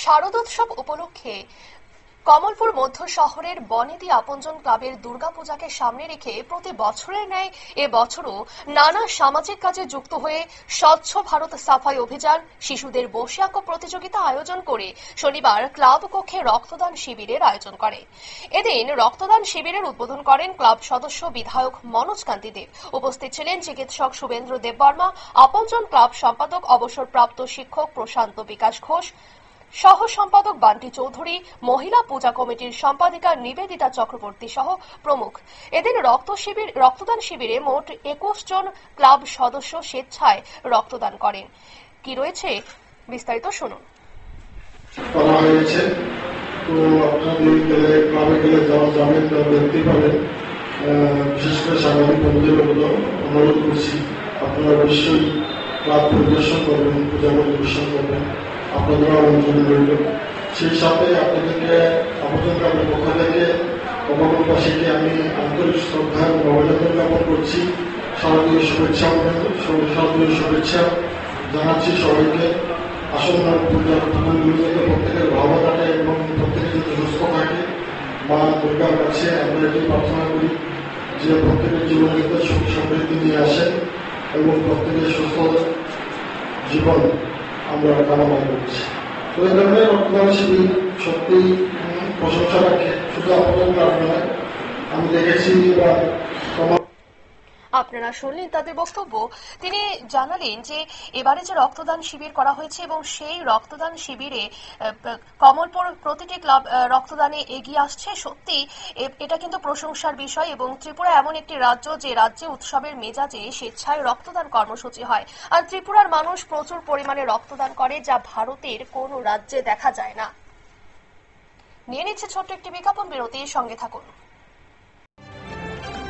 শারদোৎসব উপলক্ষে কমলপুর মধ্য শহরের বনেদি আপনজন ক্লাবের দুর্গাপূজাকে সামনে রেখে প্রতি বছরের ন্যায় এবছরও নানা সামাজিক কাজে যুক্ত হয়ে স্বচ্ছ ভারত সাফাই অভিযান, শিশুদের বসে আঁকো প্রতিযোগিতা আয়োজন করে শনিবার ক্লাব কক্ষে রক্তদান শিবিরের আয়োজন করে। এদিন রক্তদান শিবিরের উদ্বোধন করেন ক্লাব সদস্য বিধায়ক মনোজ কান্তি দেব। উপস্থিত ছিলেন চিকিৎসক শুভেন্দ্র দেববর্মা, আপনজন ক্লাব সম্পাদক অবসরপ্রাপ্ত শিক্ষক প্রশান্ত বিকাশ ঘোষ, সহ সম্পাদক বান্টি চৌধুরী, মহিলা পূজা কমিটির সম্পাদিকা নিবেদিতা চক্রবর্তী সহ প্রমুখ। এদিন রক্তদান শিবিরে মোট 21 জন ক্লাব সদস্য স্বেচ্ছায় রক্তদান করেন। কি রয়েছে বিস্তারিত শুনুন। বিশেষ করে সাংবাদিক বন্ধুদের অনুরোধ করছি, আপনারা অবশ্যই ক্লাব পরিদর্শন করবেন, পূজা পরিদর্শন করবেন, আপনাদের আমন্ত্রণ রইল। সেই সাথে আপনাদেরকে আপনজন ক্লাবের পক্ষ থেকে কমলপুরবাসীকে আমি আন্তরিক শ্রদ্ধা এবং অভিনন্দন জ্ঞাপন করছি। শারদীয় শুভেচ্ছা জানাচ্ছি সবাইকে। আসন্ন পূজার দিনগুলোতে প্রত্যেকের ভালো কাটে এবং প্রত্যেকে যদি সুস্থ থাকে। মা দুর্গার কাছে আমরা এটি প্রার্থনা করি যে প্রত্যেকের জীবনে যাতে সুখ সমৃদ্ধি নিয়ে আসেন এবং প্রত্যেকের সুস্থ জীবন আমরা কামনা করছি। তো এই ধরনের রক্তদান শিবির সত্যি প্রশংসা রাখে, শুধু আপনাদের ক্লাব নয়, আমি দেখেছি এবার আপনারা শুনলেন তাদের বক্তব্য। তিনি জানালেন যে এবারে যে রক্তদান শিবির করা হয়েছে এবং সেই রক্তদান শিবিরে কমলপুর প্রতিটি ক্লাব রক্তদানে এগিয়ে আসছে। সত্যি এটা কিন্তু প্রশংসার বিষয় এবং ত্রিপুরা এমন একটি রাজ্য যে রাজ্যে উৎসবের মেজাজে স্বেচ্ছায় রক্তদান কর্মসূচি হয়। আর ত্রিপুরার মানুষ প্রচুর পরিমাণে রক্তদান করে, যা ভারতের কোনো রাজ্যে দেখা যায় না। নিয়ে নিচ্ছে ছোট্ট একটি বিজ্ঞাপন বিরতির সঙ্গে থাকুন।